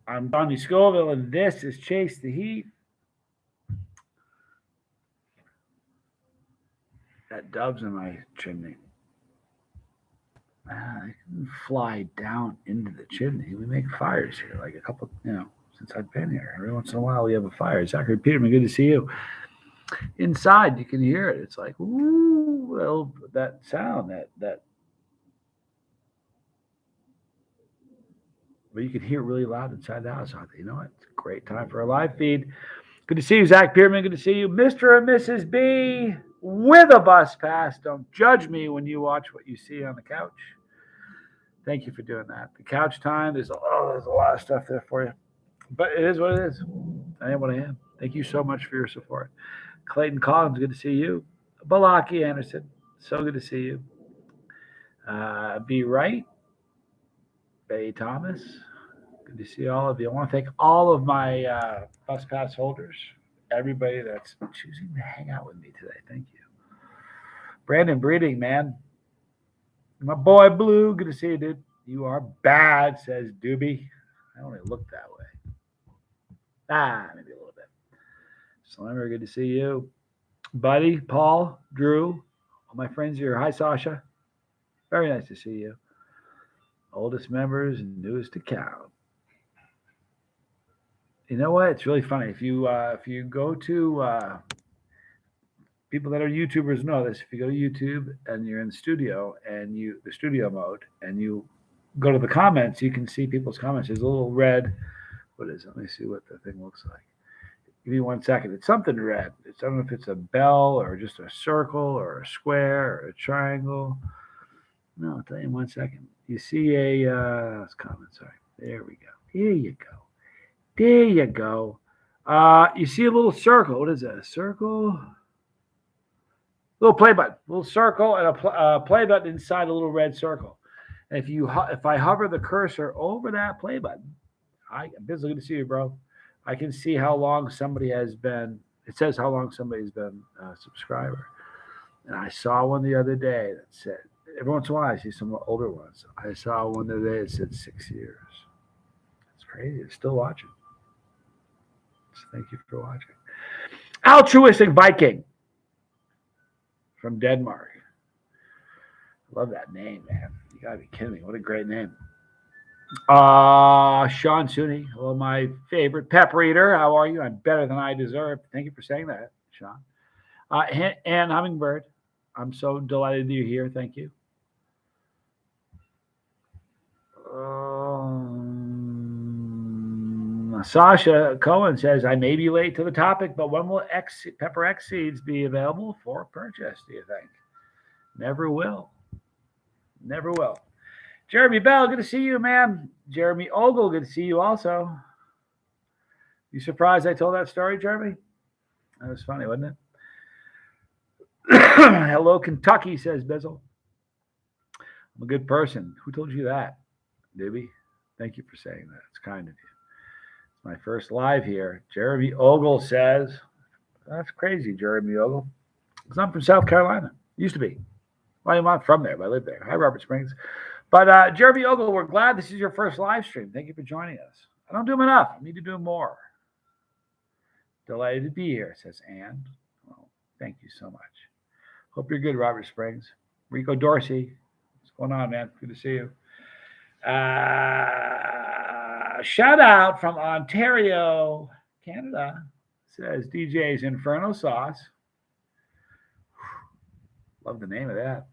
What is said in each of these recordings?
I'm Donnie Scoville, and this is Chase the Heat. That dove's in my chimney. They can fly down into the chimney. We make fires here, like a couple, since I've been here. Every once in a while, we have a fire. Zachary Peterman, good to see you. Inside, you can hear it. It's like, ooh, well, that sound, that. But you can hear it really loud inside the house. You know what? It's a great time for a live feed. Good to see you, Zach Pearman. Good to see you, Mr. and Mrs. B, with a bus pass. Don't judge me when you watch what you see on the couch. Thank you for doing that. The couch time, there's a lot of stuff there for you. But it is what it is. I am what I am. Thank you so much for your support. Clayton Collins, good to see you. Balaki Anderson, so good to see you. Be Right, Bay Thomas, good to see all of you. I want to thank all of my bus pass holders, everybody that's choosing to hang out with me today. Thank you. Brandon Breeding, man. My boy Blue, good to see you, dude. You are bad, says Doobie. I don't really look that way. Maybe a little bit. Slimmer, good to see you. Buddy, Paul, Drew, all my friends here. Hi, Sasha. Very nice to see you. Oldest members and newest account. You know what? It's really funny. If you go to people that are YouTubers know this. If you go to YouTube and you're in the studio and the studio mode and you go to the comments, you can see people's comments. There's a little red. What is it? Let me see what the thing looks like. Give me 1 second. It's something red. I don't know if it's a bell or just a circle or a square or a triangle. No, I'll tell you in 1 second. You see let's comment. Sorry. There we go. Here you go. There you go. You see a little circle. What is that? A circle? Little play button, little circle, and a play button inside a little red circle. And if I hover the cursor over that play button, I'm busy to see you, bro. I can see how long somebody has been. It says how long somebody's been a subscriber. And I saw one the other day that said, every once in a while I see some older ones. I saw one the other day that said 6 years. It's crazy. It's still watching. So thank you for watching. Altruistic Viking from Denmark. I love that name, man. You gotta be kidding me. What a great name. Sean Sunni. Hello, my favorite pep reader. How are you? I'm better than I deserve. Thank you for saying that, Sean. And Hummingbird. I'm so delighted you're here. Thank you. Sasha Cohen says, I may be late to the topic, but when will Pepper X seeds be available for purchase, do you think? Never will. Never will. Jeremy Bell, good to see you, man. Jeremy Ogle, good to see you also. You surprised I told that story, Jeremy? That was funny, wasn't it? Hello, Kentucky, says Bizzle. I'm a good person. Who told you that, Doobie? Thank you for saying that. It's kind of you. It's my first live here. Jeremy Ogle says, that's crazy, Jeremy Ogle. Because I'm from South Carolina. Used to be. Well, I'm not from there, but I live there. Hi, Robert Springs. But Jeremy Ogle, we're glad this is your first live stream. Thank you for joining us. I don't do them enough. I need to do them more. Delighted to be here, says Ann. Well, thank you so much. Hope you're good, Robert Springs. Rico Dorsey, what's going on, man? Good to see you. Shout out from Ontario, Canada, says DJ's Inferno Sauce. Love the name of that.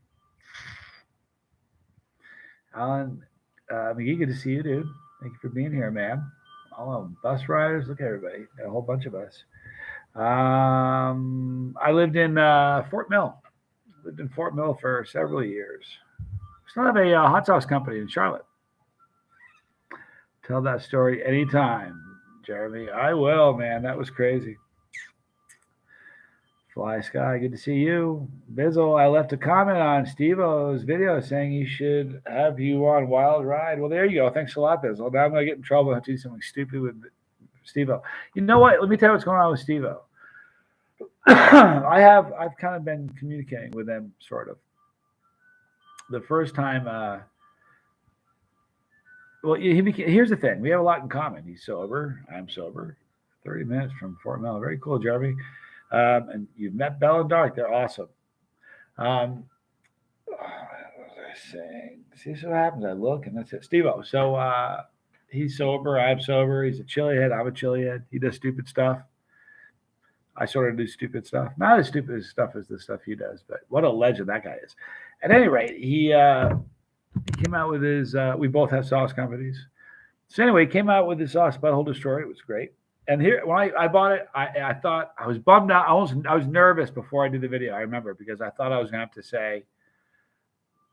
Alan McGee, good to see you, dude. Thank you for being here, man. All of them. Bus riders, look at everybody. A whole bunch of us. I lived in Fort Mill. Lived in Fort Mill for several years. Still have a hot sauce company in Charlotte. Tell that story anytime, Jeremy. I will, man. That was crazy. Fly Sky, good to see you. Bizzle, I left a comment on Steve-O's video saying he should have you on Wild Ride. Well, there you go. Thanks a lot, Bizzle. Now I'm going to get in trouble and do something stupid with Steve-O. You know what? Let me tell you what's going on with Steve-O. I've kind of been communicating with them, sort of. The first time Well, here's the thing. We have a lot in common. He's sober. I'm sober. 30 minutes from Fort Mill. Very cool, Jeremy. And you've met Bell and Dark. They're awesome. What was I saying? See what happens. I look, and that's it. Steve-O. So he's sober. I'm sober. He's a chilihead. I'm a chilihead. He does stupid stuff. I sort of do stupid stuff. Not as stupid as stuff as the stuff he does, but what a legend that guy is. At any rate, he came out with his. We both have sauce companies. So anyway, he came out with his sauce Butthole Destroyer. It was great. And here, when I bought it, I thought I was bummed out. I was nervous before I did the video. I remember because I thought I was going to have to say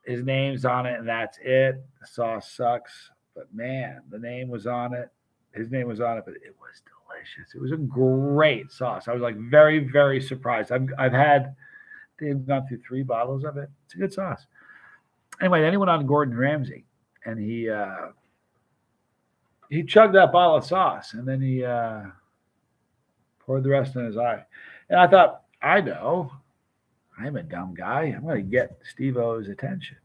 his name's on it and that's it. The sauce sucks, but man, the name was on it. His name was on it, but it was delicious. It was a great sauce. I was like they've gone through 3 bottles of it. It's a good sauce. Anyway, then he went on Gordon Ramsay, and he chugged that bottle of sauce, and then he poured the rest in his eye. And I thought, I know, I'm a dumb guy. I'm going to get Steve-O's attention.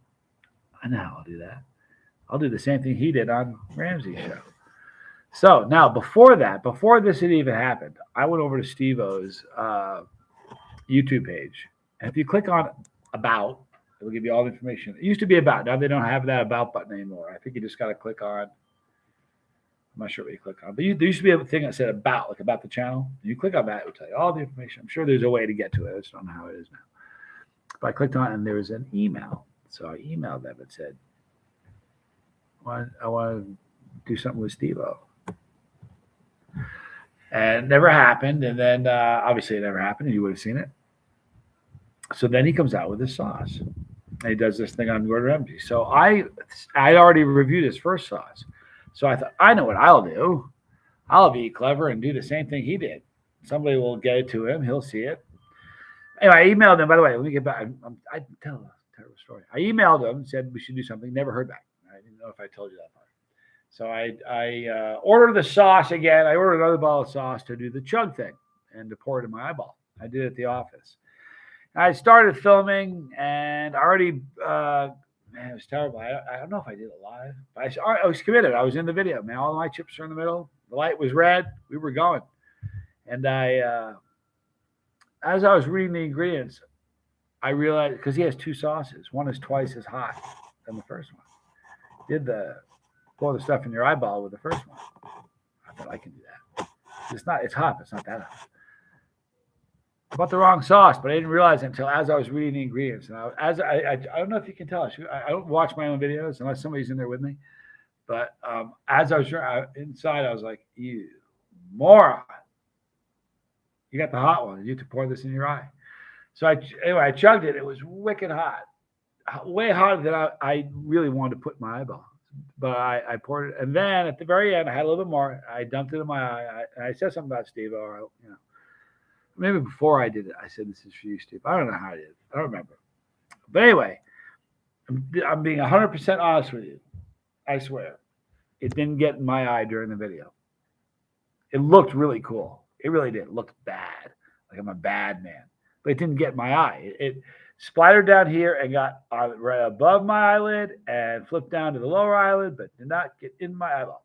I know how I'll do that. I'll do the same thing he did on Ramsay's show. So now, before this had even happened, I went over to Steve-O's YouTube page. And if you click on About, it'll give you all the information. It used to be About. Now they don't have that About button anymore. I think you just got to click on. I'm not sure what you click on. But there used to be a thing that said About, like about the channel. You click on that, it will tell you all the information. I'm sure there's a way to get to it. I just don't know how it is now. But I clicked on it, and there was an email. So I emailed them and said, I want to do something with Steve-O. And it never happened. And then obviously it never happened, and you would have seen it. So then he comes out with his sauce. And he does this thing on Gordon Ramsay. So I'd already reviewed his first sauce. So I thought, I know what I'll do. I'll be clever and do the same thing he did. Somebody will get it to him. He'll see it. Anyway, I emailed him. By the way, let me get back. I tell a terrible story. I emailed him, said we should do something. Never heard back. I didn't know if I told you that part. So I ordered the sauce again. I ordered another bottle of sauce to do the chug thing and to pour it in my eyeball. I did it at the office. I started filming, and already, man, it was terrible. I don't know if I did it live, but I was committed. I was in the video, man. All my chips are in the middle. The light was red. We were going. And as I was reading the ingredients, I realized, because he has 2 sauces. One is twice as hot than the first one. Pour the stuff in your eyeball with the first one. I thought I can do that. It's hot, but it's not that hot. I bought the wrong sauce, but I didn't realize it until as I was reading the ingredients. And I don't know if you can tell. I don't watch my own videos unless somebody's in there with me. But as I was inside, I was like, "You moron! You got the hot one. You have to pour this in your eye." So I chugged it. It was wicked hot, way hotter than I really wanted to put in my eyeball. But I poured it, and then at the very end, I had a little bit more. I dumped it in my eye. I said something about Steve-O, Maybe before I did it, I said, "This is for you, Steve." I don't know how I did it. I don't remember. But anyway, I'm being 100% honest with you. I swear. It didn't get in my eye during the video. It looked really cool. It really did. It looked bad. Like I'm a bad man. But it didn't get in my eye. It splattered down here and got right above my eyelid and flipped down to the lower eyelid, but did not get in my eyeball.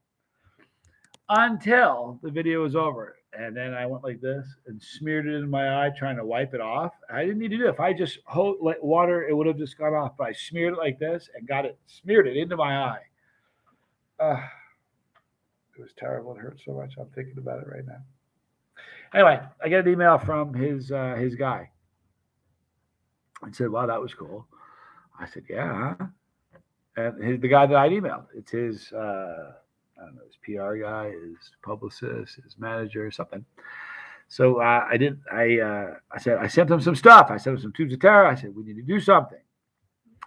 Until the video was over. And then I went like this and smeared it in my eye, trying to wipe it off. I didn't need to do it. If I just let water, it would have just gone off. But I smeared it like this and smeared it into my eye. It was terrible. It hurt so much. I'm thinking about it right now. Anyway, I get an email from his guy. I said, "Wow, that was cool." I said, "Yeah." Huh? And the guy that I'd emailed, it's his, I don't know, his PR guy, his publicist, his manager, something. So I said, I sent him some stuff. I sent him some tubes of terror. I said, we need to do something.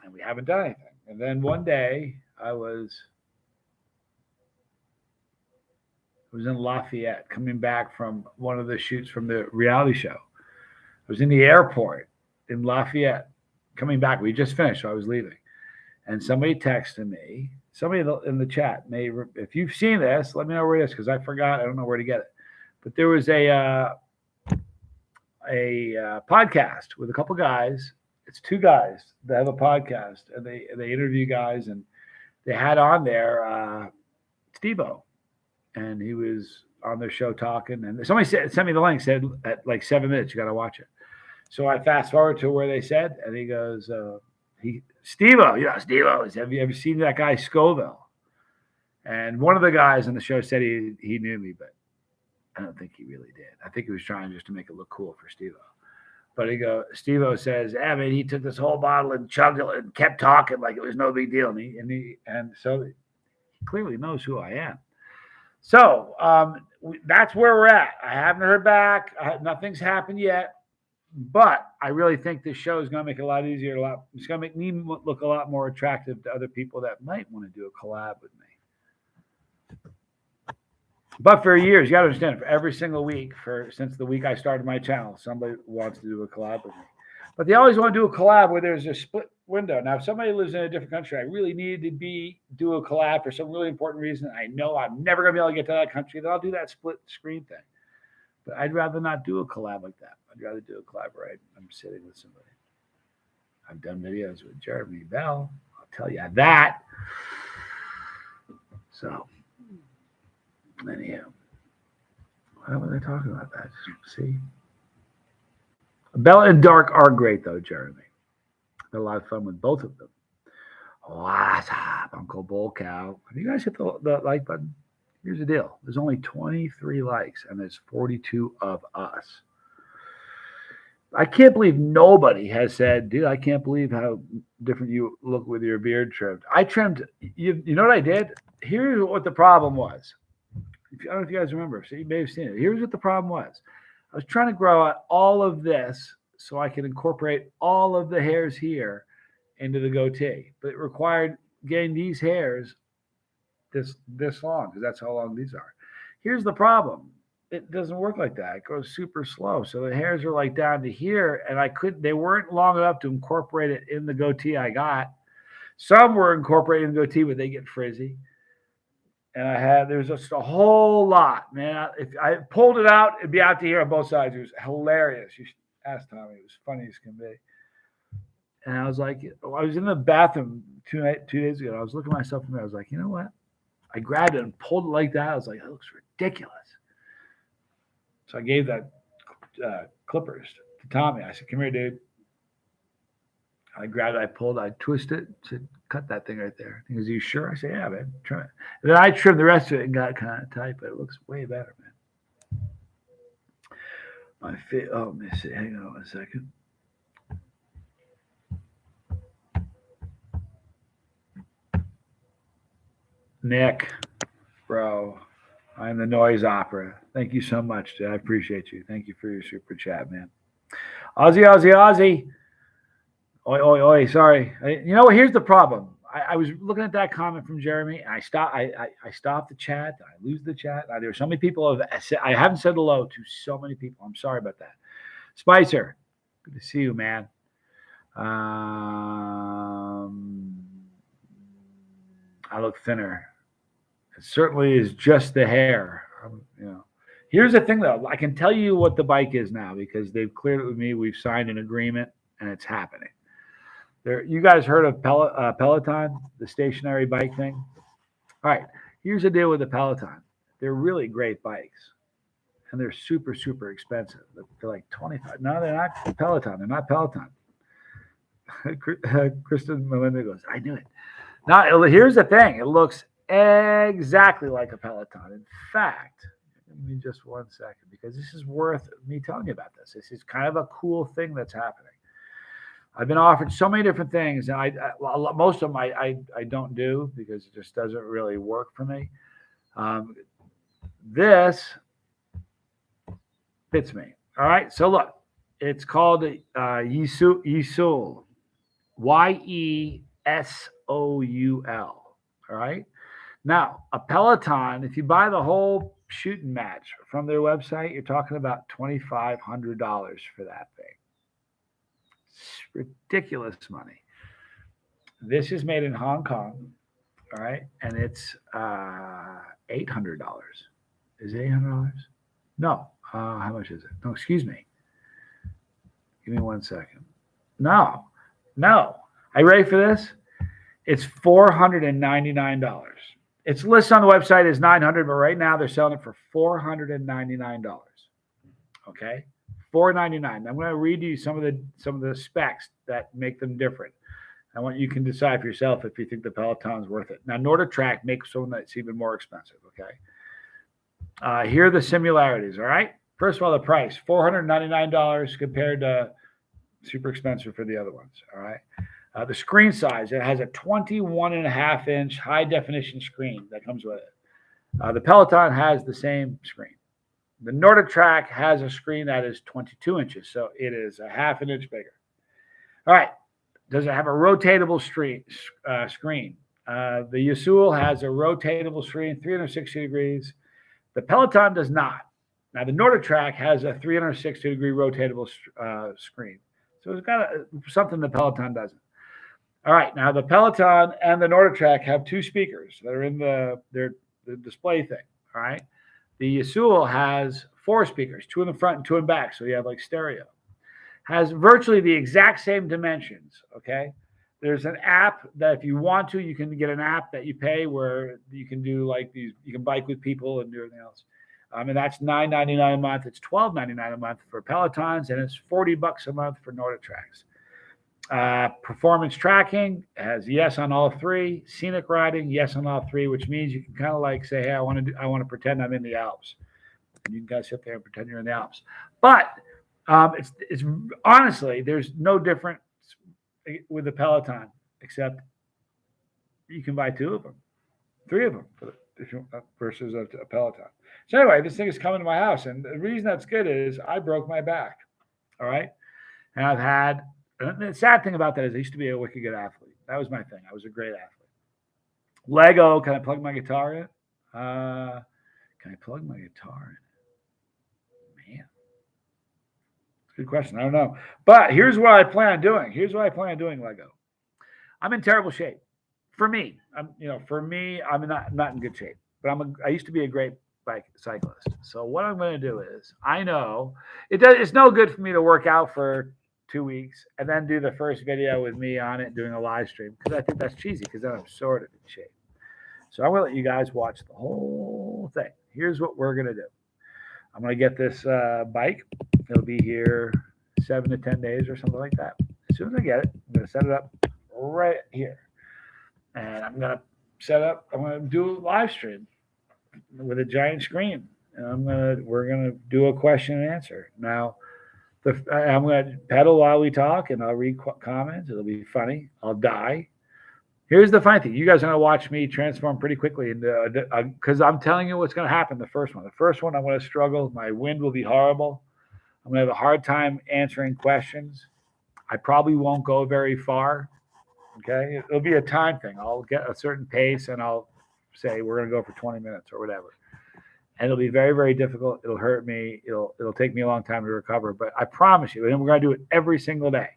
And we haven't done anything. And then one day I was in Lafayette coming back from one of the shoots from the reality show. I was in the airport in Lafayette coming back. We just finished, so I was leaving. And somebody texted me. Somebody in the chat if you've seen this, let me know where it is, because I forgot. I don't know where to get it. But there was a podcast with a couple guys. It's 2 guys that have a podcast, and they interview guys, and they had on there Steve-O, and he was on their show talking. And somebody sent me the link, said at like 7 minutes, you got to watch it. So I fast forward to where they said, and he goes, Steve-O, Steve-O, have you ever seen that guy Scoville? And one of the guys on the show said he knew me, but I don't think he really did. I think he was trying just to make it look cool for Steve-O. But Steve-O says, man, he took this whole bottle and chugged it and kept talking like it was no big deal. And so he clearly knows who I am. So that's where we're at. I haven't heard back. Nothing's happened yet. But I really think this show is going to make it a lot easier. It's going to make me look a lot more attractive to other people that might want to do a collab with me. But for years, you got to understand, for every single week, since the week I started my channel, somebody wants to do a collab with me. But they always want to do a collab where there's a split window. Now, if somebody lives in a different country, I really need to do a collab for some really important reason. I know I'm never going to be able to get to that country. Then I'll do that split screen thing. But I'd rather not do a collab like that. I'd rather do a collab where I'm sitting with somebody. I've done videos with Jeremy Bell. I'll tell you that. So, anyhow, why was I talking about that? See? Bella and Dark are great, though, Jeremy. Had a lot of fun with both of them. What's up, Uncle Bull Cow? Have you guys hit the like button? Here's the deal. There's only 23 likes, and there's 42 of us. I can't believe nobody has said, dude, I can't believe how different you look with your beard trimmed. I trimmed, you know what I did? Here's what the problem was. I don't know if you guys remember, so you may have seen it. Here's what the problem was. I was trying to grow out all of this so I could incorporate all of the hairs here into the goatee. But it required getting these hairs this long, because that's how long these are. Here's the problem. It doesn't work like that. It goes super slow. So the hairs are like down to here, and they weren't long enough to incorporate it in the goatee I got. Some were incorporated in the goatee, but they get frizzy. And there's just a whole lot, man. If I pulled it out, it'd be out to here on both sides. It was hilarious. You should ask Tommy. It was funny as can be. And I was like, I was in the bathroom 2 days ago. And I was looking at myself in the mirror. I was like, you know what? I grabbed it and pulled it like that. I was like, that looks ridiculous. So I gave that clippers to Tommy. I said, come here, dude. I grabbed it, I pulled, I twisted it, said, cut that thing right there. He goes, are you sure? I said, yeah, man, trim it. And then I trimmed the rest of it and got kind of tight, but it looks way better, man. Let me see. Hang on a second. Nick, bro, I'm the noise opera. Thank you so much, dude. I appreciate you. Thank you for your super chat, man. Aussie. Oi. Sorry. You know what? Here's the problem. I was looking at that comment from Jeremy, and I stopped the chat. I lose the chat. There are so many people. I haven't said hello to so many people. I'm sorry about that. Spicer, good to see you, man. I look thinner. It certainly is just the hair. Here's the thing, though. I can tell you what the bike is now because they've cleared it with me. We've signed an agreement, and it's happening. You guys heard of Peloton, the stationary bike thing? All right. Here's the deal with the Peloton. They're really great bikes, and they're super, super expensive. They're like $25. No, they're not Peloton. They're not Peloton. Kristen Melinda goes, I knew it. Now, here's the thing. It looks exactly like a Peloton. In fact, give me just 1 second because this is worth me telling you about this. This is kind of a cool thing that's happening. I've been offered so many different things, and most of them I don't do because it just doesn't really work for me. This fits me. All right. So look, it's called Yesoul. Yesoul. All right. Now, a Peloton, if you buy the whole shooting match from their website, you're talking about $2,500 for that thing. It's ridiculous money. This is made in Hong Kong. All right. And it's $800. Is it $800? No. How much is it? No, excuse me. Give me 1 second. No. Are you ready for this? It's $499. It's listed on the website as $900, but right now they're selling it for $499. Okay, $499. I'm going to read you some of the specs that make them different. I want you can decide for yourself if you think the Peloton is worth it. Now, NordicTrack makes one that's even more expensive. Okay, here are the similarities. All right, first of all, the price $499 compared to super expensive for the other ones. All right. The screen size, it has a 21.5-inch high definition screen that comes with it. The Peloton has the same screen. The NordicTrack has a screen that is 22 inches, so it is a half an inch bigger. All right. Does it have a rotatable screen? The Yasul has a rotatable screen, 360 degrees. The Peloton does not. Now, the NordicTrack has a 360-degree rotatable screen. So it's got something the Peloton doesn't. All right. Now, the Peloton and the NordicTrack have two speakers that are in the display thing. All right. The Yasul has 4 speakers, 2 in the front and 2 in back. So you have like stereo. Has virtually the exact same dimensions. Okay. There's an app that if you want to, you can get an app that you pay where you can do like these, you can bike with people and do everything else. And that's $9.99 a month. It's $12.99 a month for Pelotons, and it's $40 a month for NordicTracks. Performance tracking has yes on all 3. Scenic riding, yes on all 3, which means you can kind of like say, hey, I want to pretend I'm in the Alps, and you guys sit there and pretend you're in the Alps. But it's honestly, there's no difference with the Peloton except you can buy 2 of them, 3 of them versus a Peloton. So anyway, this thing is coming to my house, and the reason that's good is I broke my back. All right, and I've had. The sad thing about that is I used to be a wicked good athlete. That was my thing. I was a great athlete. Lego, can I plug my guitar in? Can I plug my guitar in? Man, that's a good question. I don't know. But here's what I plan on doing. Lego. I'm in terrible shape. For me, I'm not in good shape. But I used to be a great bike cyclist. So what I'm going to do is, I know it's no good for me to work out for 2 weeks and then do the first video with me on it doing a live stream, because I think that's cheesy, because then I'm sort of in shape. So I'm going to let you guys watch the whole thing. Here's what we're going to do. I'm going to get this bike. It'll be here 7 to 10 days or something like that. As soon as I get it, I'm going to set it up right here. And I'm going to do a live stream with a giant screen. And we're going to do a question and answer. Now, I'm going to pedal while we talk, and I'll read comments. It'll be funny. I'll die. Here's the funny thing. You guys are going to watch me transform pretty quickly, because I'm telling you what's going to happen the first one. The first one, I'm going to struggle. My wind will be horrible. I'm going to have a hard time answering questions. I probably won't go very far. Okay? It'll be a time thing. I'll get a certain pace, and I'll say we're going to go for 20 minutes or whatever. And it'll be very, very difficult. It'll hurt me. It'll take me a long time to recover. But I promise you, and we're going to do it every single day.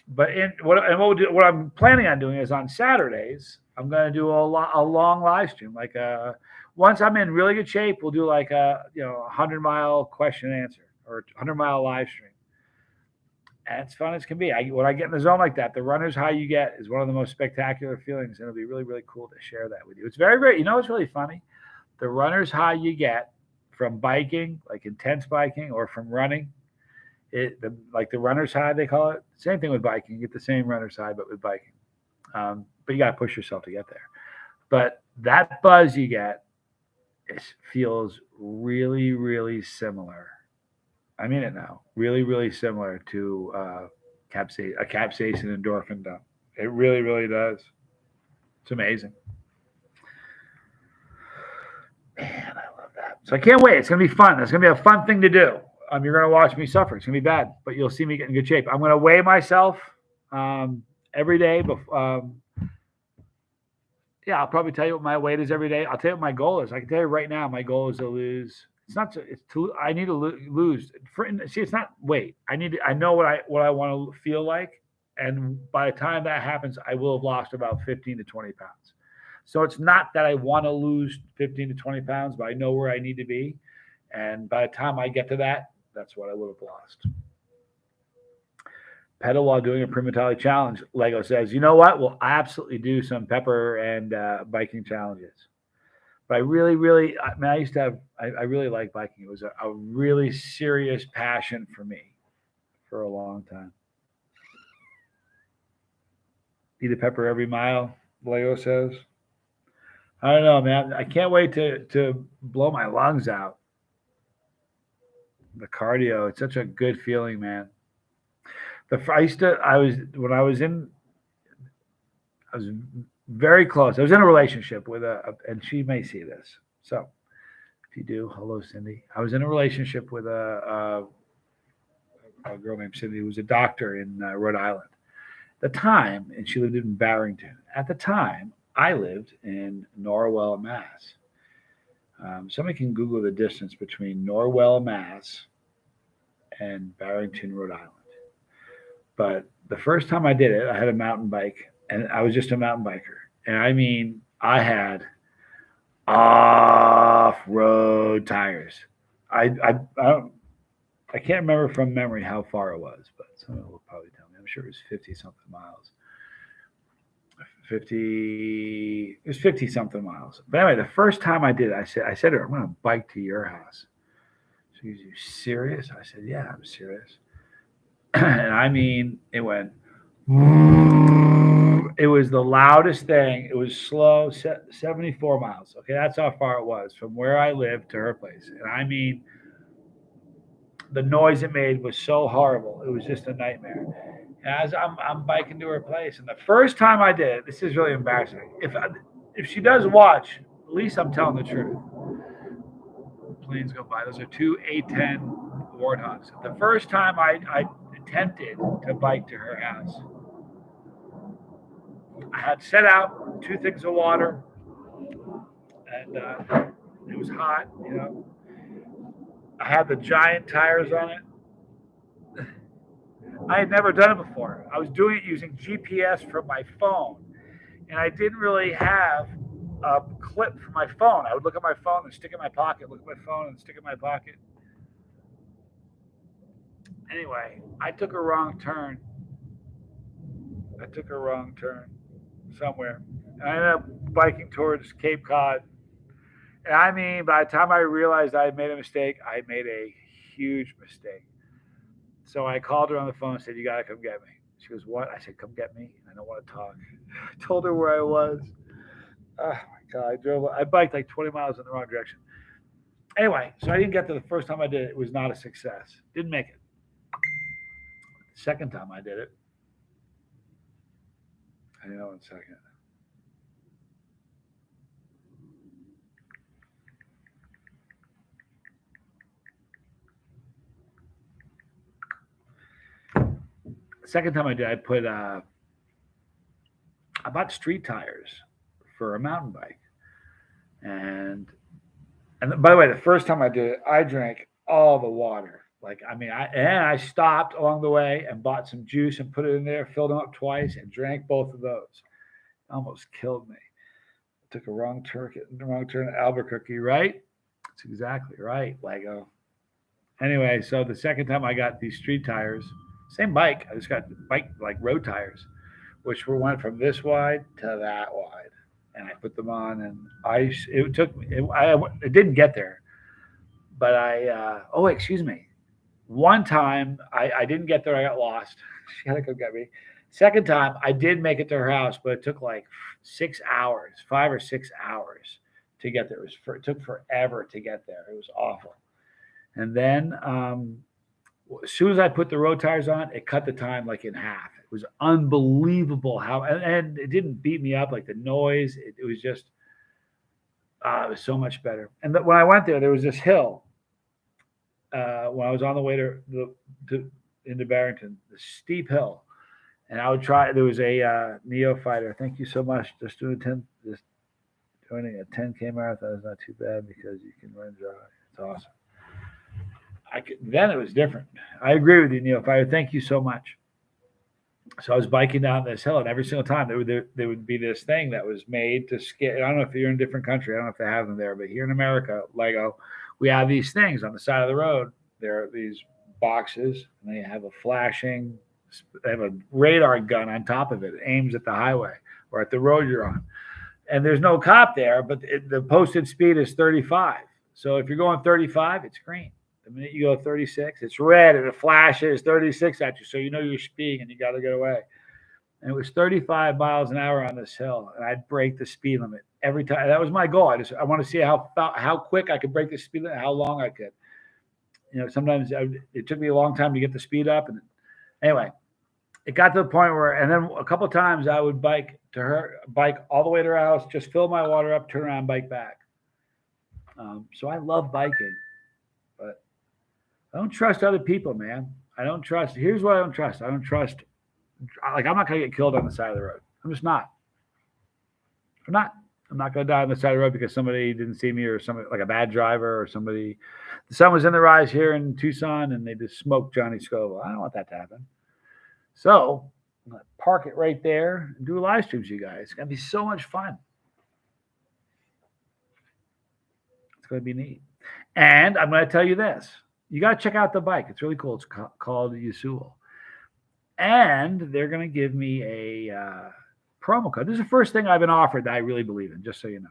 But what I'm planning on doing is on Saturdays, I'm going to do a long live stream. Like once I'm in really good shape, we'll do like a 100-mile question and answer or 100-mile live stream. And it's fun as can be. When I get in the zone like that, the runner's high you get is one of the most spectacular feelings, and it'll be really, really cool to share that with you. It's very, very. It's really funny. The runner's high you get from biking, like intense biking, or from running, like the runner's high, they call it. Same thing with biking. You get the same runner's high, but with biking. But you got to push yourself to get there. But that buzz you get feels really, really similar. I mean it now. Really, really similar to a capsaicin endorphin dump. It really, really does. It's amazing. Man, I love that. So I can't wait. It's going to be fun. It's going to be a fun thing to do. You're going to watch me suffer. It's going to be bad, but you'll see me get in good shape. I'm going to weigh myself every day. I'll probably tell you what my weight is every day. I'll tell you what my goal is. I can tell you right now, my goal is to lose. I need to lose. It's not weight. I know what I want to feel like, and by the time that happens, I will have lost about 15 to 20 pounds. So it's not that I want to lose 15 to 20 pounds, but I know where I need to be. And by the time I get to that, that's what I would have lost. pedal while doing a Primatali challenge. Lego says, you know what? We'll absolutely do some pepper and biking challenges. But I really, I mean, I used to have, I really like biking. It was a really serious passion for me for a long time. Eat a pepper every mile, Lego says. I don't know, man. I can't wait to blow my lungs out. The cardio, it's such a good feeling, man. I used to, I was, when I was very close. I was in a relationship with and she may see this. So if you do, hello, Cindy. I was in a relationship with a girl named Cindy who was a doctor in Rhode Island. At the time, and she lived in Barrington. At the time, I lived in Norwell, Mass. Somebody can Google the distance between Norwell, Mass, and Barrington, Rhode Island. But the first time I did it, I had a mountain bike, and I was just a mountain biker. And I mean, I had off-road tires. I don't, I can't remember from memory how far it was, but someone will probably tell me. I'm sure it was 50 something miles. 50, it was 50 something miles. But anyway, the first time I did it, I said to her, I'm going to bike to your house. She goes, you serious? I said, yeah, I'm serious. And I mean, it went, it was the loudest thing. It was slow, 74 miles. Okay, that's how far it was from where I lived to her place. And I mean, the noise it made was so horrible. It was just a nightmare. And as I'm biking to her place, and the first time I did it, this is really embarrassing. If she does watch, at least I'm telling the truth. Planes go by. Those are two A10 Warthogs. The first time I attempted to bike to her house, I had set out 2 things of water, and it was hot. I had the giant tires on it. I had never done it before. I was doing it using GPS from my phone, and I didn't really have a clip for my phone. I would look at my phone and stick it in my pocket, look at my phone and stick it in my pocket. Anyway, I took a wrong turn. Somewhere. And I ended up biking towards Cape Cod. And I mean, by the time I realized I had made a mistake, I made a huge mistake. So I called her on the phone and said, you got to come get me. She goes, what? I said, come get me. I don't want to talk. I told her where I was. Oh, my God. I biked like 20 miles in the wrong direction. Anyway, so I didn't get to the first time I did it. It was not a success. Didn't make it. The second time I did it, I know in a second. The second time I did, I bought street tires for a mountain bike, and by the way, the first time I did it, I drank all the water. Like I mean, I stopped along the way and bought some juice and put it in there, filled them up twice, and drank both of those. Almost killed me. Took a wrong turn at Albuquerque, right? That's exactly right, Lego. Anyway, so the second time I got these street tires, same bike. I just got bike like road tires, which went from this wide to that wide, and I put them on, and it took me. It didn't get there, but oh, excuse me. One time I didn't get there. I got lost. She had to come get me. Second time I did make it to her house, but it took like 6 hours, 5 or 6 hours to get there. It took forever to get there. It was awful. And then as soon as I put the road tires on, it cut the time like in half. It was unbelievable how, and it didn't beat me up like the noise. It was just, it was so much better. And when I went there was this hill. When I was on the way into Barrington, the steep hill, and I would try. There was a neophyter. Thank you so much. Just joining a 10K marathon is not too bad because you can run dry. It's awesome. Then it was different. I agree with you, neophyter. Thank you so much. So I was biking down this hill, and every single time there would be this thing that was made to scare. I don't know if you're in a different country. I don't know if they have them there, but here in America, Lego, we have these things on the side of the road. There are these boxes, and they have a flashing They have a radar gun on top of it. It aims at the highway or at the road you're on. And there's no cop there, but the posted speed is 35. So if you're going 35, it's green. The minute you go 36, it's red and it flashes 36 at you. So you know you're speeding and you got to get away. And it was 35 miles an hour on this hill. And I'd break the speed limit every time. That was my goal. I want to see how quick I could break the speed limit, how long I could. Sometimes it took me a long time to get the speed up. And anyway, it got to the point where, and then a couple of times I would bike all the way to her house, just fill my water up, turn around, bike back. So I love biking, but I don't trust other people, man. Here's what I don't trust. I don't trust, like, I'm not going to get killed on the side of the road. I'm just not. I'm not going to die on the side of the road because somebody didn't see me or somebody, like a bad driver or somebody. The sun was in the rise here in Tucson and they just smoked Johnny Scoville. I don't want that to happen. So I'm going to park it right there and do live streams, you guys. It's going to be so much fun. It's going to be neat. And I'm going to tell you this. You got to check out the bike. It's really cool. It's called Yusul. And they're going to give me a promo code. This is the first thing I've been offered that I really believe in, just so you know.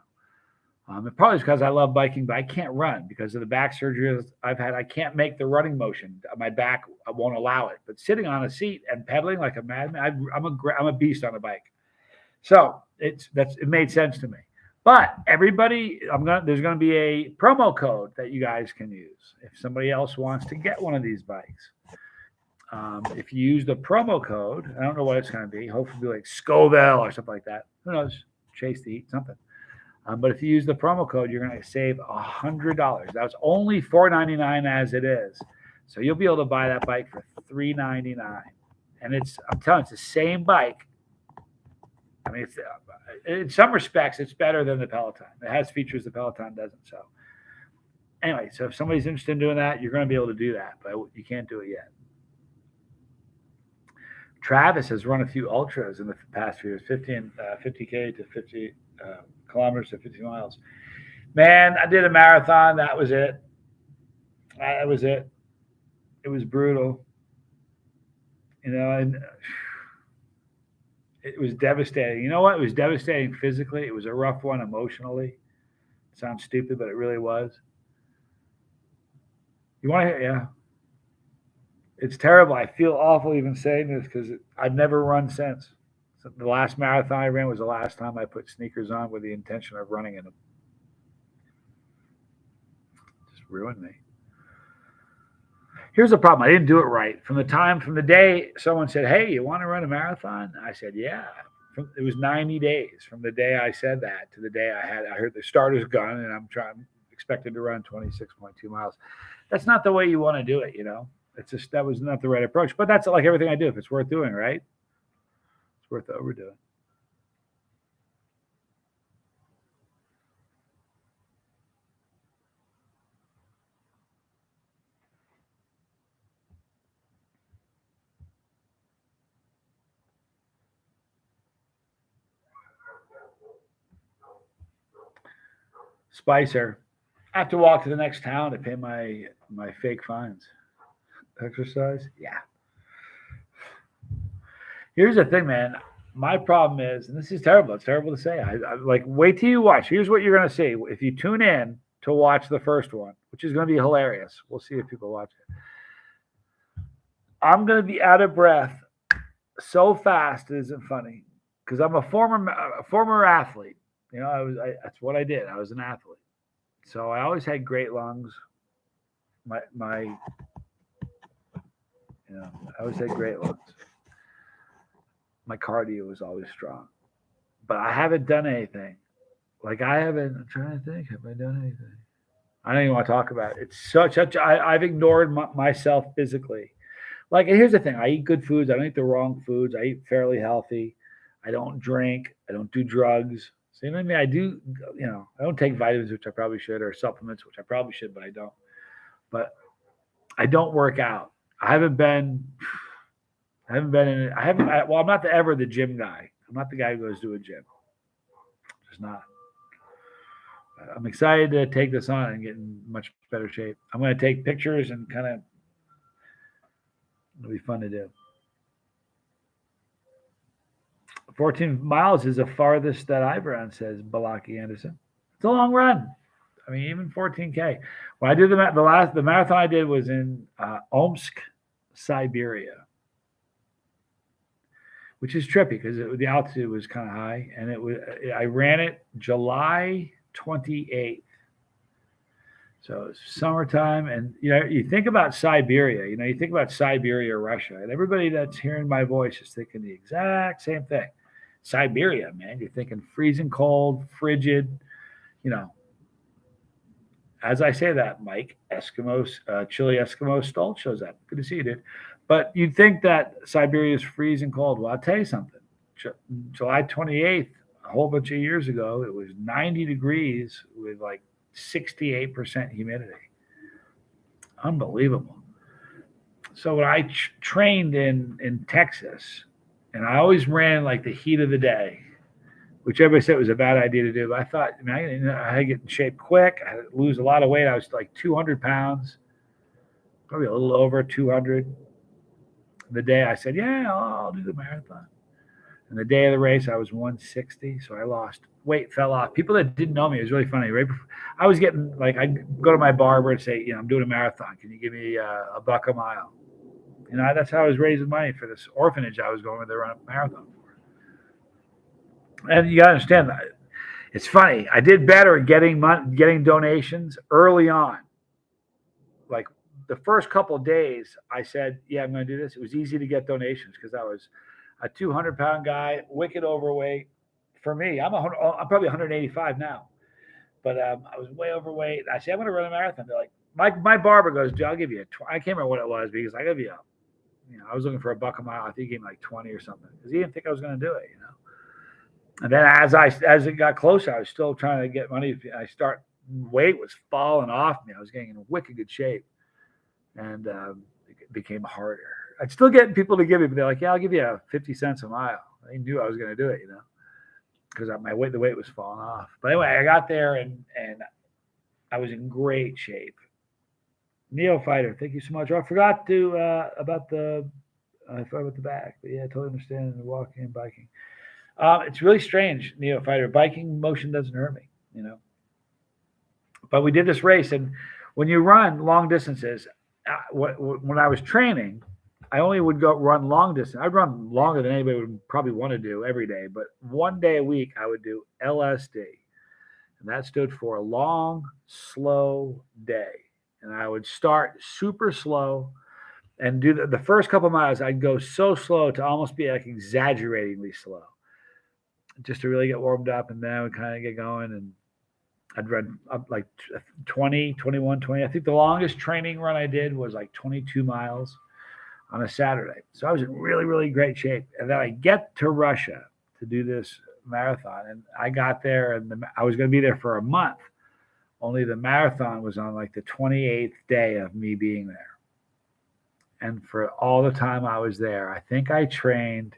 It probably is because I love biking, but I can't run because of the back surgery I've had. I can't make the running motion. My back won't allow it. But sitting on a seat and pedaling like a madman, I'm a beast on a bike. So it made sense to me. But everybody, there's going to be a promo code that you guys can use if somebody else wants to get one of these bikes. If you use the promo code, I don't know what it's going to be. Hopefully, like Scoville or something like that. Who knows? Chase the heat, something. But if you use the promo code, you're going to save $100. That's only $499 as it is. So you'll be able to buy that bike for $399. And I'm telling you, it's the same bike. I mean, in some respects, it's better than the Peloton. It has features the Peloton doesn't. So anyway, so if somebody's interested in doing that, you're going to be able to do that, but you can't do it yet. Travis has run a few ultras in the past few years, 50K to 50 kilometers to 50 miles. Man, I did a marathon. That was it. It was brutal. And it was devastating. You know what? It was devastating physically. It was a rough one emotionally. It sounds stupid, but it really was. You want to hear? Yeah. It's terrible. I feel awful even saying this because I've never run since. So the last marathon I ran was the last time I put sneakers on with the intention of running in them. Just ruined me. Here's the problem. I didn't do it right. From the day someone said, "Hey, you want to run a marathon?" I said, "Yeah." It was 90 days from the day I said that to the day I heard the starter's gun and I'm expected to run 26.2 miles. That's not the way you want to do it, you know. It's just that was not the right approach. But that's like everything I do. If it's worth doing, right? It's worth overdoing. Spicer. I have to walk to the next town to pay my fake fines. Exercise? Yeah. Here's the thing, man. My problem is, and this is terrible. It's terrible to say. I like, wait till you watch. Here's what you're going to see. If you tune in to watch the first one, which is going to be hilarious. We'll see if people watch it. I'm going to be out of breath so fast it isn't funny because I'm a former athlete. You know, that's what I did. I was an athlete. So I always had great lungs. I always had great lungs. My cardio was always strong. But I haven't done anything. I'm trying to think. Have I done anything? I don't even want to talk about it. It's I've ignored myself physically. Like, and here's the thing. I eat good foods. I don't eat the wrong foods. I eat fairly healthy. I don't drink. I don't do drugs. So, you know what I mean? I do, I don't take vitamins, which I probably should, or supplements, which I probably should, but I don't. But I don't work out. I'm not ever the gym guy. I'm not the guy who goes to a gym. Just not. I'm excited to take this on and get in much better shape. I'm going to take pictures and it'll be fun to do. 14 miles is the farthest that I've run, says Balaki Anderson. It's a long run. I mean, even 14K. When I did the marathon I did was in Omsk, Siberia, which is trippy because the altitude was kind of high, and I ran it July 28th. So it's summertime, and you think about Siberia. You think about Siberia, Russia, and everybody that's hearing my voice is thinking the exact same thing. Siberia, man, you're thinking freezing cold, frigid. As I say that, Mike, chilly Eskimo Stolt shows up. Good to see you, dude. But you'd think that Siberia is freezing cold. Well, I'll tell you something. July 28th, a whole bunch of years ago, it was 90 degrees with like 68% humidity. Unbelievable. So when I trained in Texas, and I always ran like the heat of the day, which everybody said was a bad idea to do. But I thought, I had to get in shape quick. I had to lose a lot of weight. I was like 200 pounds, probably a little over 200. The day I said, yeah, I'll do the marathon. And the day of the race, I was 160. So I lost weight, fell off. People that didn't know me, it was really funny. Right before, I was getting, like, I'd go to my barber and say, I'm doing a marathon. Can you give me $1 a mile? That's how I was raising money for this orphanage I was going to run a marathon for. And you got to understand that it's funny. I did better at getting donations early on. Like the first couple of days, I said, "Yeah, I'm going to do this." It was easy to get donations because I was a 200-pound guy, wicked overweight. For me, I'm probably 185 now, but I was way overweight. I said, "I'm going to run a marathon." They're like, my barber goes, "I'll give you I can't remember what it was because I give you I was looking for $1 a mile. I think he gave me like 20 or something because he didn't think I was going to do it. And then as it got closer, I was still trying to get money. Weight was falling off me. I was getting in wicked good shape, and it became harder. I'd still get people to give me, but they're like, "Yeah, I'll give you 50 cents a mile." They knew I was going to do it, because the weight was falling off. But anyway, I got there and I was in great shape. Neophyter, thank you so much. I forgot to about the back, but yeah, I totally understand the walking and biking. It's really strange, Neophyter. Biking motion doesn't hurt me, But we did this race, and when you run long distances, when I was training, I only would go run long distance. I'd run longer than anybody would probably want to do every day, but one day a week I would do LSD, and that stood for a long, slow day. And I would start super slow and do the first couple of miles. I'd go so slow to almost be like exaggeratingly slow, just to really get warmed up, and then I would kind of get going, and I'd run up like 20, 21, 20. I think the longest training run I did was like 22 miles on a Saturday. So I was in really, really great shape. And then I get to Russia to do this marathon, and I got there, and I was going to be there for a month. Only the marathon was on like the 28th day of me being there. And for all the time I was there, I think I trained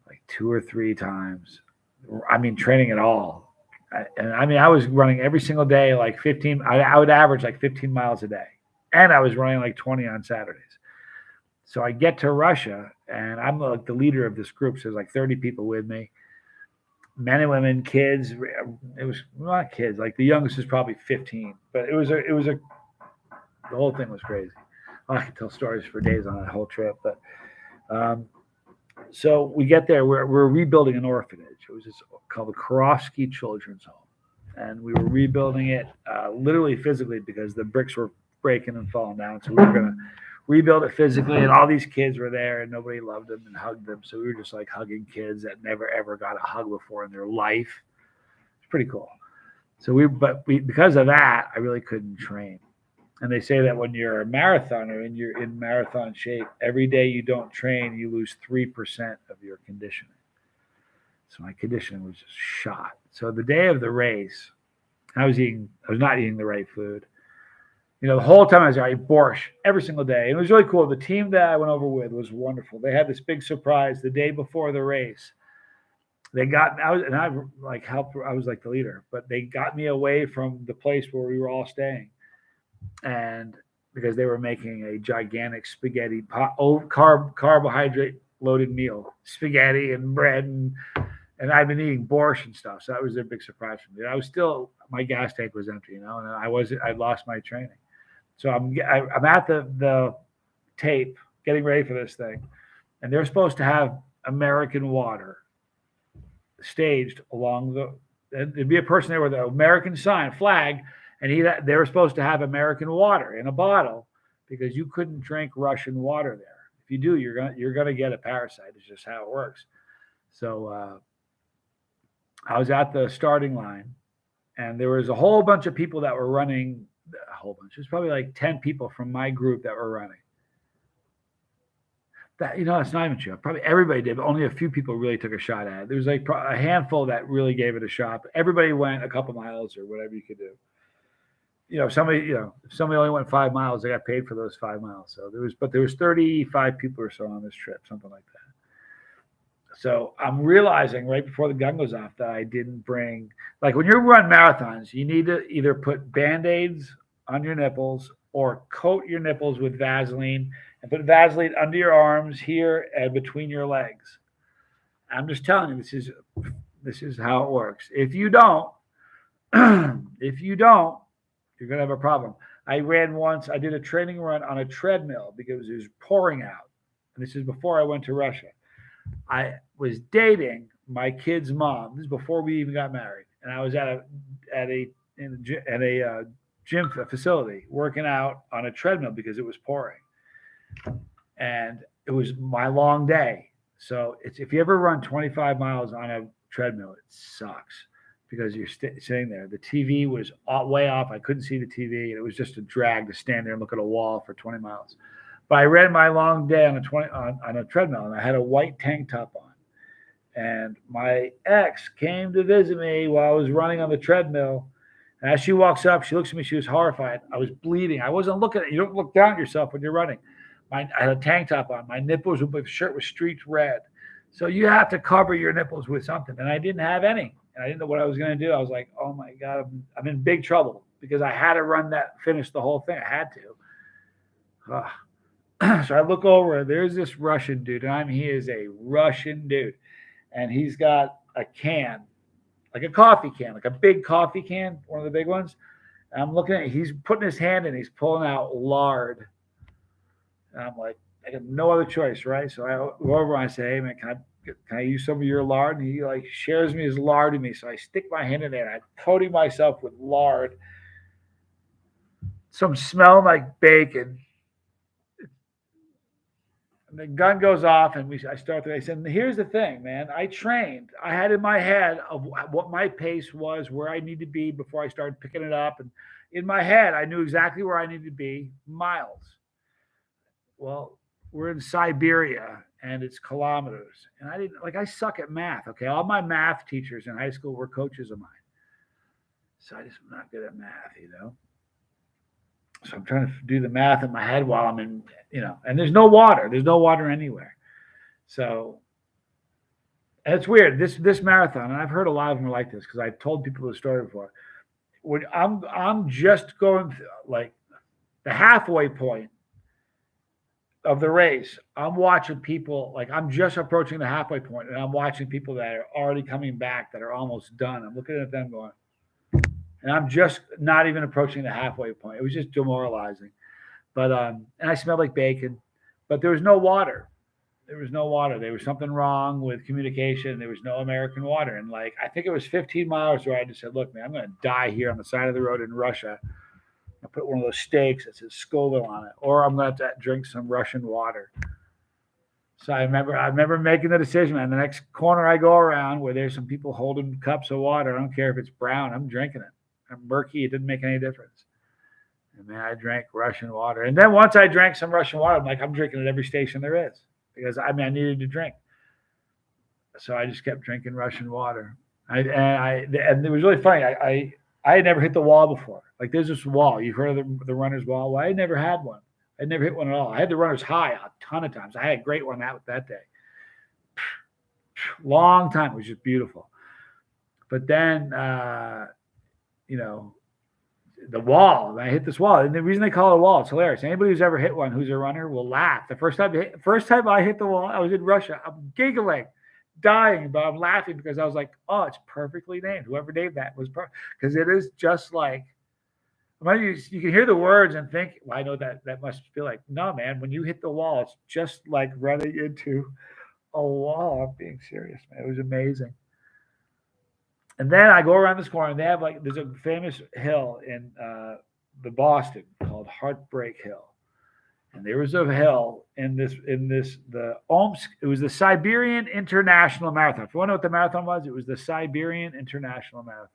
like 2 or 3 times. I mean, training at all. I was running every single day, like 15. I would average like 15 miles a day. And I was running like 20 on Saturdays. So I get to Russia, and I'm like the leader of this group. So there's like 30 people with me, men and women, kids. It was not kids. Like the youngest was probably 15. But the whole thing was crazy. I could tell stories for days on that whole trip. But so we get there. We're rebuilding an orphanage. It was called the Karofsky Children's Home, and we were rebuilding it literally physically because the bricks were breaking and falling down. So we were going to rebuild it physically, and all these kids were there, and nobody loved them and hugged them. So we were just like hugging kids that never ever got a hug before in their life. It's pretty cool. So because of that, I really couldn't train. And they say that when you're a marathoner and you're in marathon shape, every day you don't train, you lose 3% of your conditioning. So my conditioning was just shot. So the day of the race, I was not eating the right food. The whole time I was there, I ate borscht every single day. And it was really cool. The team that I went over with was wonderful. They had this big surprise the day before the race. I was like the leader, but they got me away from the place where we were all staying. And because they were making a gigantic spaghetti carbohydrate loaded meal, spaghetti and bread, and I've been eating borscht and stuff. So that was a big surprise for me. I was still, my gas tank was empty, and I lost my training. So I'm at the tape getting ready for this thing, and they're supposed to have American water staged along there'd be a person there with an American flag, and they were supposed to have American water in a bottle because you couldn't drink Russian water there. If you do, you're gonna get a parasite. It's just how it works. So I was at the starting line, and there was a whole bunch of people that were running. A whole bunch. There's probably like 10 people from my group that were running. That, it's not even true. Probably everybody did, but only a few people really took a shot at it. There was like a handful that really gave it a shot. But everybody went a couple miles or whatever you could do. If somebody only went 5 miles, they got paid for those 5 miles. So there was 35 people or so on this trip, something like that. So I'm realizing right before the gun goes off that I didn't bring, like when you run marathons, you need to either put Band-Aids on your nipples or coat your nipples with Vaseline and put Vaseline under your arms here and between your legs. I'm just telling you, this is how it works. If you don't, you're going to have a problem. I ran once, I did a training run on a treadmill because it was pouring out. And this is before I went to Russia. I was dating my kid's mom. This is before we even got married. And I was at a gym facility working out on a treadmill because it was pouring. And it was my long day. So if you ever run 25 miles on a treadmill, it sucks because you're sitting there. The TV was way off. I couldn't see the TV, and it was just a drag to stand there and look at a wall for 20 miles. But I ran my long day on a treadmill, and I had a white tank top on. And my ex came to visit me while I was running on the treadmill. And as she walks up, she looks at me. She was horrified. I was bleeding. I wasn't looking at you. Don't look down at yourself when you're running. I had a tank top on. My nipples, the shirt was streaked red. So you have to cover your nipples with something. And I didn't have any. And I didn't know what I was going to do. I was like, oh my God, I'm in big trouble because I had to finish the whole thing. I had to. So I look over, there's this Russian dude. And he is a Russian dude. And he's got a can, like a coffee can, like a big coffee can, one of the big ones. And I'm looking at it. He's putting his hand in. He's pulling out lard. And I'm like, I have no other choice, right? So I go over and I say, hey, man, can I use some of your lard? And he like shares me his lard to me. So I stick my hand in there and I'm coating myself with lard. Some smell like bacon. And the gun goes off and I start I said, here's the thing, man. I trained. I had in my head of what my pace was, where I need to be before I started picking it up. And in my head, I knew exactly where I needed to be, miles. Well, we're in Siberia and it's kilometers. And I suck at math. Okay. All my math teachers in high school were coaches of mine. So I just am not good at math, So I'm trying to do the math in my head while I'm in, and there's no water. There's no water anywhere. So, and it's weird. This marathon, and I've heard a lot of them are like this because I've told people the story before. When I'm just going like the halfway point of the race, I'm watching people, like I'm just approaching the halfway point and I'm watching people that are already coming back that are almost done. I'm looking at them going, and I'm just not even approaching the halfway point. It was just demoralizing. But and I smelled like bacon, but there was no water. There was no water. There was something wrong with communication. There was no American water. And I think it was 15 miles where I just said, look, man, I'm going to die here on the side of the road in Russia. I put one of those steaks that says Scoville on it, or I'm going to have to drink some Russian water. So I remember making the decision, man. The next corner I go around where there's some people holding cups of water, I don't care if it's brown, I'm drinking it. I'm murky, it didn't make any difference. And man, I drank Russian water. And then once I drank some Russian water, I'm like, I'm drinking at every station there is because I needed to drink. So I just kept drinking Russian water. And it was really funny. I had never hit the wall before. Like there's this wall. You've heard of the runner's wall? Well, I never had one. I never hit one at all. I had the runner's high a ton of times. I had a great one that day. Long time. It was just beautiful. But then, the wall. And I hit this wall. And the reason they call it a wall, it's hilarious. Anybody who's ever hit one who's a runner will laugh. The first time I hit the wall, I was in Russia. I'm giggling, dying, but I'm laughing because I was like, oh, it's perfectly named. Whoever named that was perfect. Because it is just like, you can hear the words and think, well, I know that must feel like, no, man, when you hit the wall, it's just like running into a wall. I'm being serious, man. It was amazing. And then I go around this corner, and they have like there's a famous hill in the Boston called Heartbreak Hill, and there was a hill it was the Siberian International Marathon. If you want to know what the marathon was, it was the Siberian International Marathon,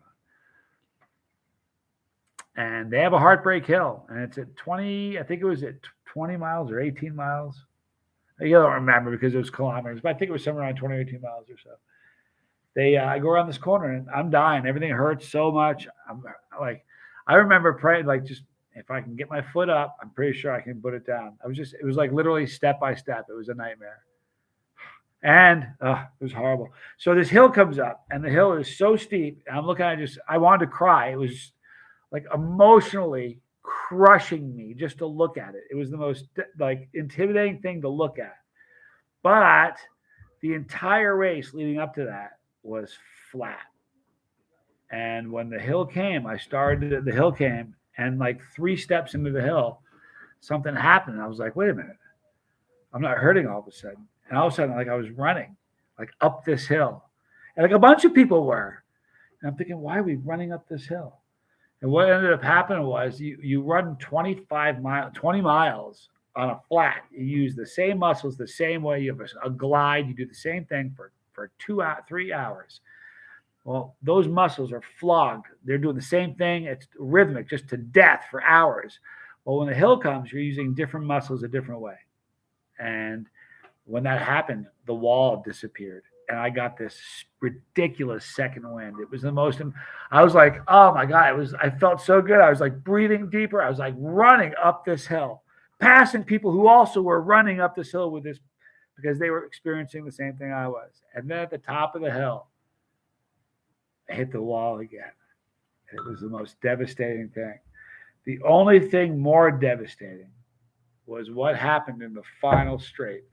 and they have a Heartbreak Hill, and it's at 20. I think it was at 20 miles or 18 miles. I don't remember because it was kilometers, but I think it was somewhere around 20 or 18 miles or so. I go around this corner and I'm dying. Everything hurts so much. I'm like, I remember praying, like, just if I can get my foot up, I'm pretty sure I can put it down. It was like literally step by step. It was a nightmare. And it was horrible. So this hill comes up and the hill is so steep. And I'm looking at it, I wanted to cry. It was like emotionally crushing me just to look at it. It was the most like intimidating thing to look at. But the entire race leading up to that was flat. And when the hill came, the hill came, and like 3 steps into the hill, something happened. And I was like, wait a minute, I'm not hurting all of a sudden. And all of a sudden, like I was running, like up this hill. And like a bunch of people were. And I'm thinking, why are we running up this hill? And what ended up happening was you run 20 miles on a flat. You use the same muscles the same way. You have a glide. You do the same thing for 3 hours. Well, those muscles are flogged. They're doing the same thing. It's rhythmic, just to death for hours. Well, when the hill comes, you're using different muscles a different way. And when that happened, the wall disappeared. And I got this ridiculous second wind. It was I was like, oh my God, I felt so good. I was like breathing deeper. I was like running up this hill, passing people who also were running up this hill with this, because they were experiencing the same thing I was. And then at the top of the hill, I hit the wall again. It was the most devastating thing. The only thing more devastating was what happened in the final straight.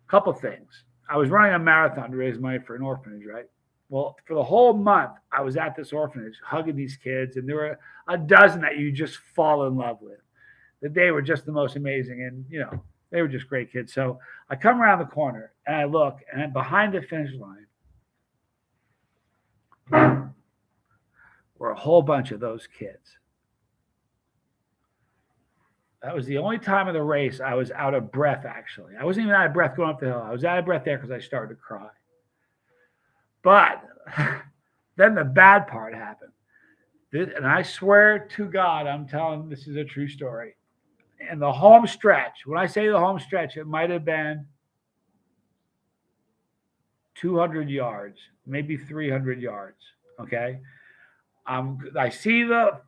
A couple things. I was running a marathon to raise money for an orphanage, right? Well, for the whole month, I was at this orphanage hugging these kids, and there were a dozen that you just fall in love with. That they were just the most amazing, and they were just great kids. So I come around the corner and I look, and behind the finish line were a whole bunch of those kids. That was the only time of the race I was out of breath, actually. I wasn't even out of breath going up the hill. I was out of breath there because I started to cry. But then the bad part happened. And I swear to God, I'm telling this is a true story. And the home stretch, when I say the home stretch, it might have been 200 yards, maybe 300 yards, okay? I see the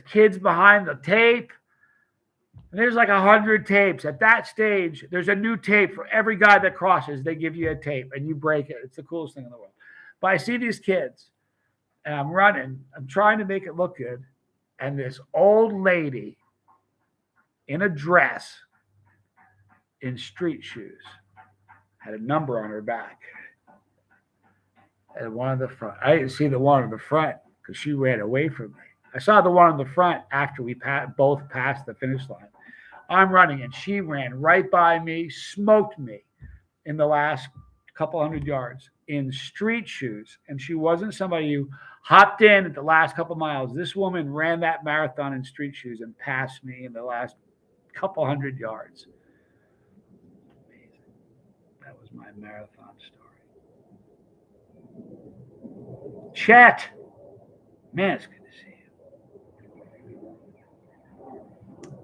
kids behind the tape, and there's like 100 tapes. At that stage, there's a new tape for every guy that crosses. They give you a tape, and you break it. It's the coolest thing in the world. But I see these kids, and I'm running. I'm trying to make it look good, and this old lady in a dress, in street shoes, had a number on her back. And one on the front. I didn't see the one on the front because she ran away from me. I saw the one on the front after we both passed the finish line. I'm running, and she ran right by me, smoked me in the last couple hundred yards in street shoes. And she wasn't somebody who hopped in at the last couple miles. This woman ran that marathon in street shoes and passed me in the last couple hundred yards. Amazing. That was my marathon story. Chet, man, it's good to see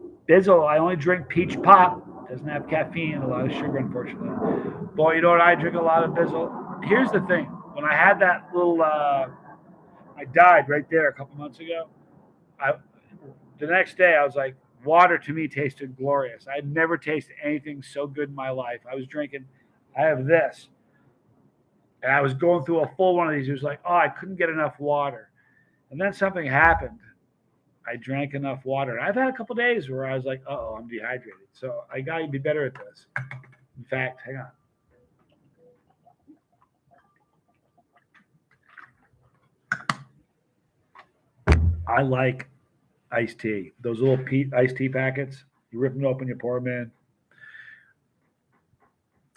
you. Bizzle, I only drink peach pop. Doesn't have caffeine and a lot of sugar, unfortunately. Boy, you know what? I drink a lot of Bizzle. Here's the thing. When I had that little, I died right there a couple months ago. The next day, I was like, water to me tasted glorious. I had never tasted anything so good in my life. I have this. And I was going through a full one of these. It was like, I couldn't get enough water. And then something happened. I drank enough water. I've had a couple days where I was like, oh, I'm dehydrated. So I got to be better at this. In fact, hang on. I like iced tea. Those little iced tea packets. You rip them open, you pour them in.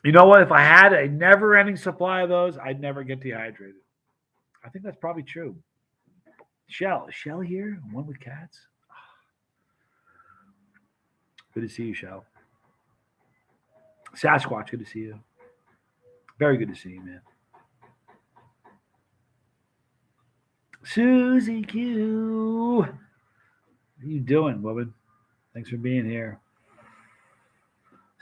You know what? If I had a never-ending supply of those, I'd never get dehydrated. I think that's probably true. Is Shell here? One with cats. Good to see you, Shell. Sasquatch, good to see you. Very good to see you, man. Susie Q. What are you doing, woman? Thanks for being here.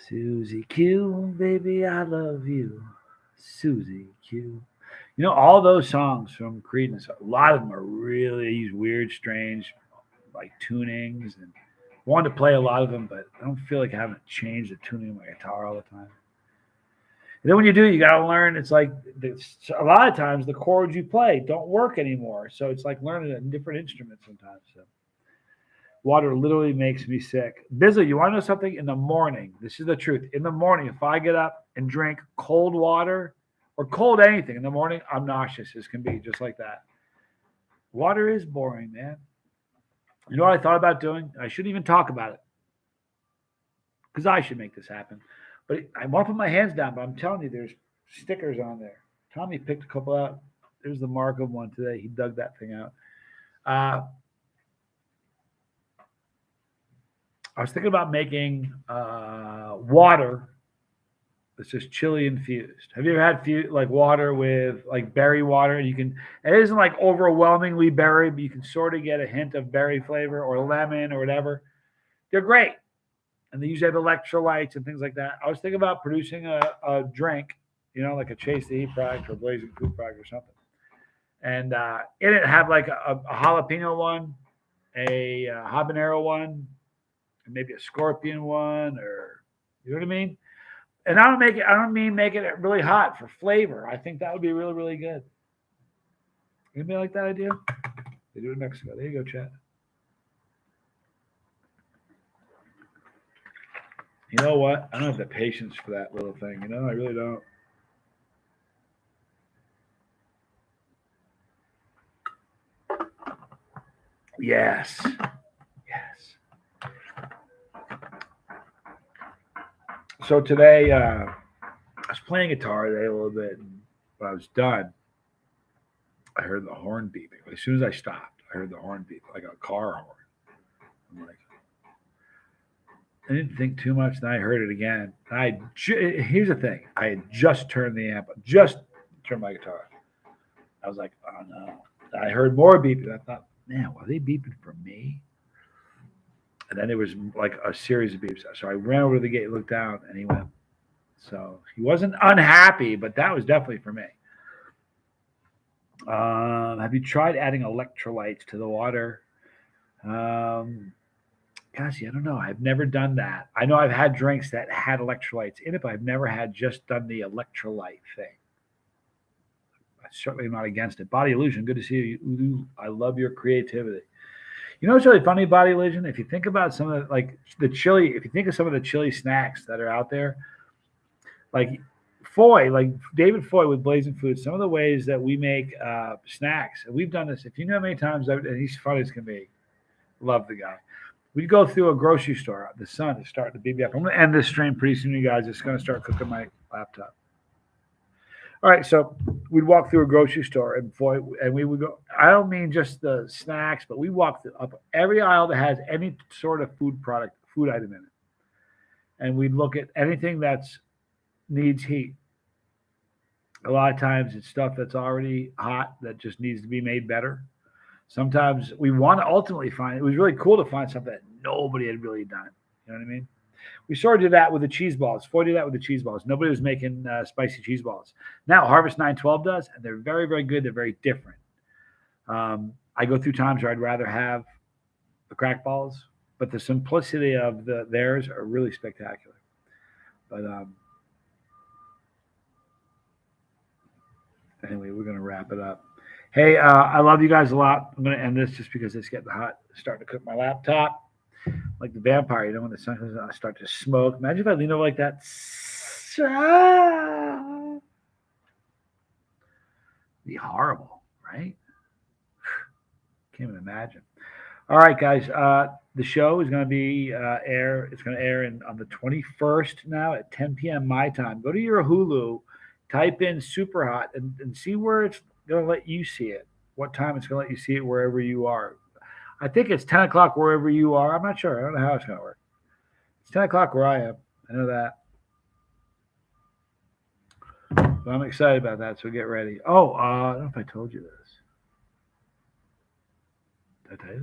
Susie Q, baby, I love you. Susie Q. You know, all those songs from Creedence, a lot of them are really these weird, strange, like tunings. And I wanted to play a lot of them, but I don't feel like I haven't changed the tuning of my guitar all the time. And then when you do, you got to learn. It's like a lot of times the chords you play don't work anymore. So it's like learning a different instrument sometimes. So water literally makes me sick. Bizzle, you want to know something? In the morning, this is the truth. In the morning, if I get up and drink cold water or cold anything in the morning, I'm nauseous as can be, just like that. Water is boring, man. You know what I thought about doing? I shouldn't even talk about it because I should make this happen. But I want to put my hands down, but I'm telling you, there's stickers on there. Tommy picked a couple out. There's the mark of one today. He dug that thing out. I was thinking about making water that's just chili infused. Have you ever had like water with like berry water? You can. It isn't like overwhelmingly berry, but you can sort of get a hint of berry flavor or lemon or whatever. They're great. And they usually have electrolytes and things like that. I was thinking about producing a drink, you know, like a Chase the Heat product or Blazing Food product or something. And in it have like a jalapeno one, a habanero one, and maybe a scorpion one, or you know what I mean? And I don't mean making it really hot for flavor. I think that would be really, really good. Anybody like that idea? They do it in Mexico. There you go, Chad. You know what? I don't have the patience for that little thing. You know, I really don't. Yes. Yes. So today, I was playing guitar today a little bit, and when I was done, I heard the horn beeping. As soon as I stopped, I heard the horn beep, like a car horn. I'm like, I didn't think too much. Then I heard it again. Here's the thing: I had just turned the amp, just turned my guitar. I was like, oh no! I heard more beeping. I thought, man, were they beeping for me? And then it was like a series of beeps. So I ran over to the gate, looked down, and he went. So he wasn't unhappy, but that was definitely for me. Have you tried adding electrolytes to the water? Gosh, I don't know. I've never done that. I know I've had drinks that had electrolytes in it, but I've never had just done the electrolyte thing. I certainly am not against it. Body Illusion, good to see you. I love your creativity. You know what's really funny, Body Illusion? If you think about some of like the chili, if you think of some of the chili snacks that are out there, like Foy, like David Foy with Blazing Food, some of the ways that we make snacks, and we've done this. If you know how many times, and he's funny as can be, love the guy. We'd go through a grocery store. The sun is starting to beat me up. I'm going to end this stream pretty soon, you guys. It's going to start cooking my laptop. All right, so we'd walk through a grocery store, and we would go. I don't mean just the snacks, but we walked up every aisle that has any sort of food item in it, and we'd look at anything that's needs heat. A lot of times, it's stuff that's already hot that just needs to be made better. Sometimes we want to ultimately find. It was really cool to find something that nobody had really done. You know what I mean? We sort of did that with the cheese balls. Foy did that with the cheese balls. Nobody was making spicy cheese balls. Now Harvest 912 does, and they're very, very good. They're very different. I go through times where I'd rather have the crack balls, but the simplicity of theirs are really spectacular. But anyway, we're going to wrap it up. Hey, I love you guys a lot. I'm going to end this just because it's getting hot. Starting to cook my laptop like the vampire. You know, when the sun comes out, I start to smoke. Imagine if I lean over like that. It'd be horrible, right? Can't even imagine. All right, guys. The show is going to be air. It's going to air on the 21st now at 10 p.m. my time. Go to your Hulu, type in "super hot" and see where it's going to let you see it. What time it's going to let you see it wherever you are. I think it's 10 o'clock wherever you are. I'm not sure. I don't know how it's going to work. It's 10 o'clock where I am. I know that. But I'm excited about that. So get ready. Oh, I don't know if I told you this. Did I tell you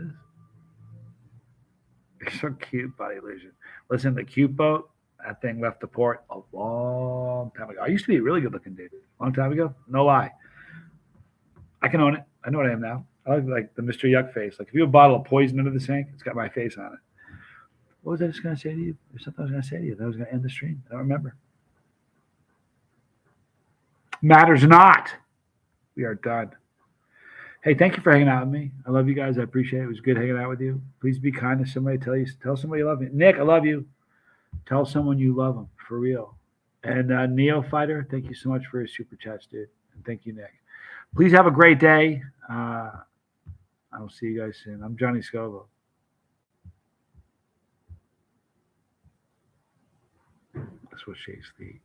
this? It's so cute, body illusion. Listen, the cute boat, that thing left the port a long time ago. I used to be a really good looking dude. A long time ago. No lie. I can own it. I know what I am now. I look like the Mr. Yuck face. Like if you have a bottle of poison under the sink, it's got my face on it. What was I just going to say to you? There's something I was going to say to you that I was going to end the stream. I don't remember. Matters not. We are done. Hey, thank you for hanging out with me. I love you guys. I appreciate it. It was good hanging out with you. Please be kind to somebody. Tell somebody you love me. Nick, I love you. Tell someone you love them for real. And Neo Fighter, thank you so much for your super chats, dude. And thank you, Nick. Please have a great day. I will see you guys soon. I'm Johnny Scoville. That's what shakes the